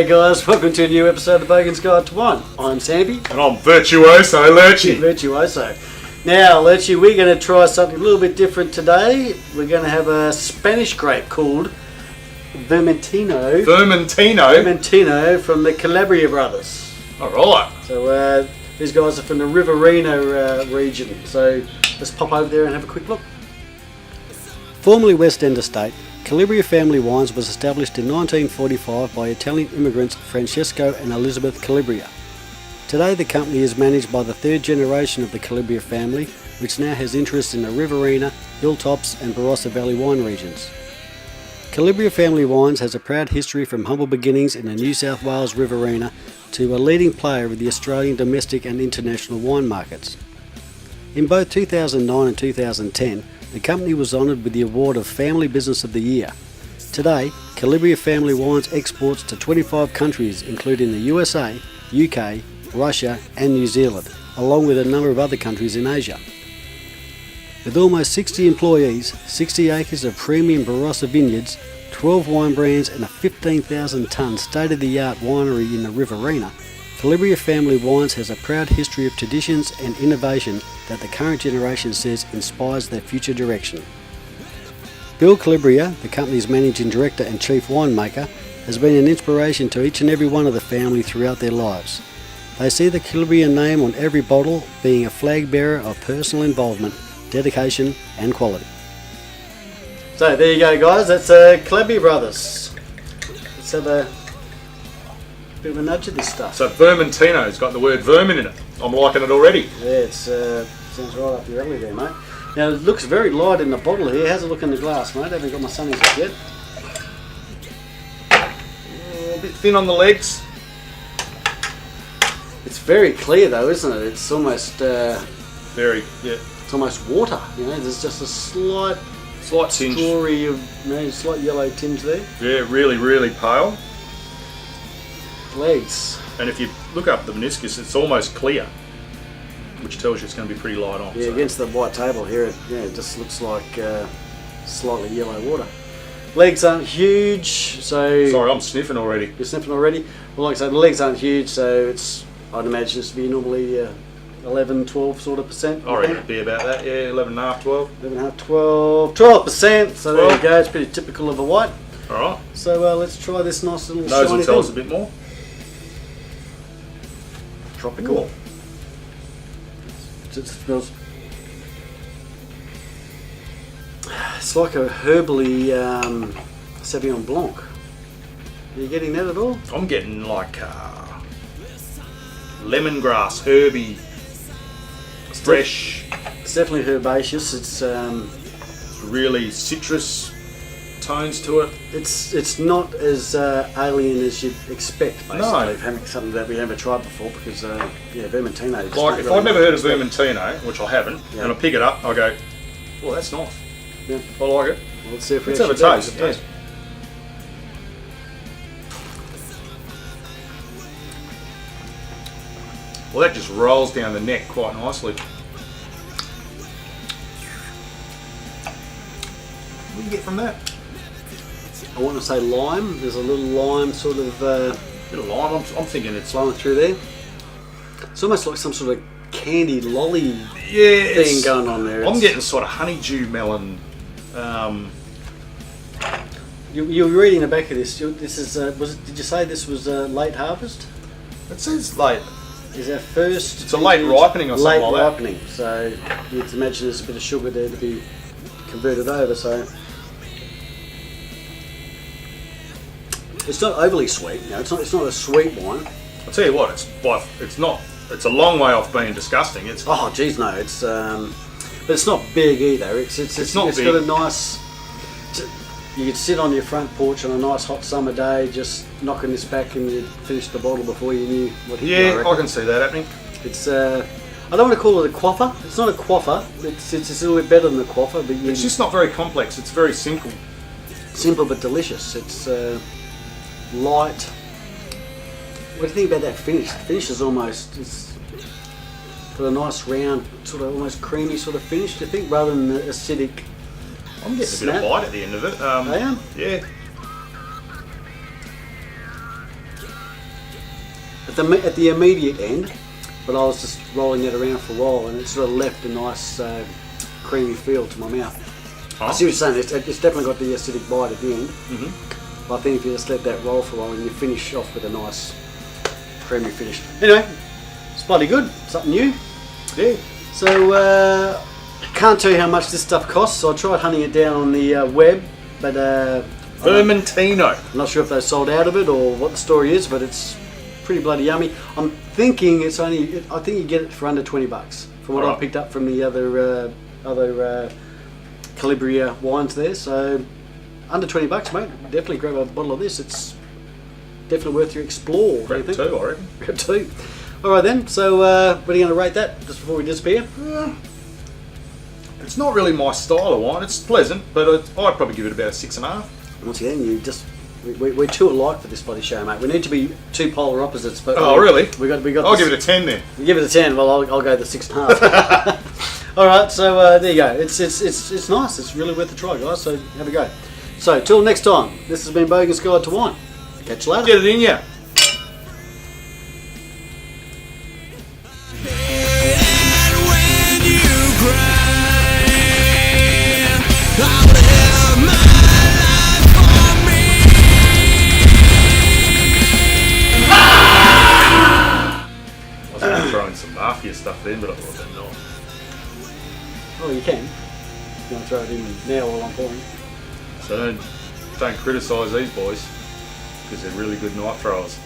G'day guys, welcome to a new episode of Bogan'S Guide to Wine. I'm Sampy. And I'm Virtuoso Lurchy. Virtuoso. Now Lurchy, we're going to try something a little bit different today. We're going to have a Spanish grape called Vermintino. Vermintino from the Calabria brothers. Alright. So these guys are from the Riverina region. So let's pop over there and have a quick look. Formerly West End Estate, Calabria Family Wines was established in 1945 by Italian immigrants Francesco and Elizabeth Calabria. Today the company is managed by the third generation of the Calabria family, which now has interests in the Riverina, Hilltops and Barossa Valley wine regions. Calabria Family Wines has a proud history from humble beginnings in the New South Wales Riverina to a leading player of the Australian domestic and international wine markets. In both 2009 and 2010, the company was honoured with the award of Family Business of the Year. Today, Calabria Family Wines exports to 25 countries including the USA, UK, Russia and New Zealand, along with a number of other countries in Asia. With almost 60 employees, 60 acres of premium Barossa vineyards, 12 wine brands and a 15,000 tonne state-of-the-art winery in the Riverina, Calabria Family Wines has a proud history of traditions and innovation that the current generation says inspires their future direction. Bill Calabria, the company's managing director and chief winemaker, has been an inspiration to each and every one of the family throughout their lives. They see the Calabria name on every bottle being a flag bearer of personal involvement, dedication and quality. So there you go guys, that's Calabria Brothers. Let's have a bit of a nudge of this stuff. So Vermintino's got the word vermin in it. I'm liking it already. Yeah, it sounds right up your alley there, mate. Now it looks very light in the bottle here. How's it look in the glass, mate? I haven't got my sunnies up yet. A bit thin on the legs. It's very clear though, isn't it? It's almost yeah. It's almost water. You know, there's just a slight tinge, story of slight yellow tinge there. Yeah, really pale. Legs. And if you look up the meniscus, it's almost clear, which tells you it's going to be pretty light on. Yeah, so against the white table here, it just looks like slightly yellow water. Legs aren't huge, so... Sorry, I'm sniffing already. You're sniffing already? Well, like I said, the legs aren't huge, so it's, I'd imagine it's to be normally 11, 12 sort of percent. I reckon it'd be about that, yeah, 11.5, 12. 11.5, 12%, 12%, so there you go, it's pretty typical of a white. Alright. So let's try this nice little Nose shiny will tell thing. us a bit more. Tropical. It smells... It's like a herbally Sauvignon Blanc. Are you getting that at all? I'm getting like lemongrass, herby, fresh. It's definitely herbaceous. It's really citrus tones to it. It's not as alien as you'd expect, basically. No. Having something that we haven't tried before, because yeah, Vermintino. Like if I've never heard of Vermintino, which I haven't, and I pick it up, I go, well, that's nice. Yeah. I like it. Well, let's see if we Let's have a taste. Yeah. Well, that just rolls down the neck quite nicely. What do you get from that? I want to say lime. There's a little lime sort of Bit of lime. I'm thinking it's flowing through there. It's almost like some sort of candy lolly yeah, thing going on there. I'm getting sort of honeydew melon. You're reading the back of this. This is did you say this was late harvest? It says late. Is our first? It's a late ripening or something like that. Late ripening. So you'd imagine there's a bit of sugar there to be converted over. So it's not overly sweet. You know, it's not a sweet wine. I'll tell you what. It's a long way off being disgusting. It's Oh geez, no. It's but it's not big either. It's not it's big. got a nice. You could sit on your front porch on a nice hot summer day, just knocking this back, and you'd finish the bottle before you knew what hit you. yeah, I can see that happening. It's I don't want to call it a quaffer. It's not a quaffer. It's a little bit better than a quaffer, but It's just not very complex. It's very simple. simple but delicious. It's light. What do you think about that finish? The finish is it's got a nice round, sort of almost creamy sort of finish. Do you think, rather than the acidic? I'm getting a bit of bite at the end of it. I am. Yeah. at the immediate end, but I was just rolling that around for a while, and it sort of left a nice creamy feel to my mouth. Oh. I see what you're saying. It's definitely got the acidic bite at the end. Mm-hmm. But I think if you just let that roll for a while, and you finish off with a nice creamy finish. Anyway, it's bloody good. Something new. Yeah. So can't tell you how much this stuff costs. So I tried hunting it down on the web, but Vermintino. I'm not sure if they sold out of it or what the story is, but it's pretty bloody yummy. I'm thinking it's only. I think you get it for under $20 from what I picked up from the other Calabria wines there. So under $20, mate. Definitely grab a bottle of this. It's definitely worth your explore. Grab two, I reckon. Grab two. All right then. So what are you going to rate that just before we disappear? It's not really my style of wine. It's pleasant, but I'd probably give it about a 6.5. Once again, we're too alike for this bloody show, mate. We need to be two polar opposites. But Oh, really? We got. I'll give it a 10 then. You give it a 10. Well, I'll go the 6.5. All right. So there you go. It's nice. It's really worth a try, guys. So have a go. So till next time. This has been Bogan'S Guide to Wine. Catch you later. Get it in ya. Throwing some mafia stuff then, but I thought they're not. Oh, you can. You want to throw it in now while I'm pouring? So don't criticise these boys because they're really good night throwers.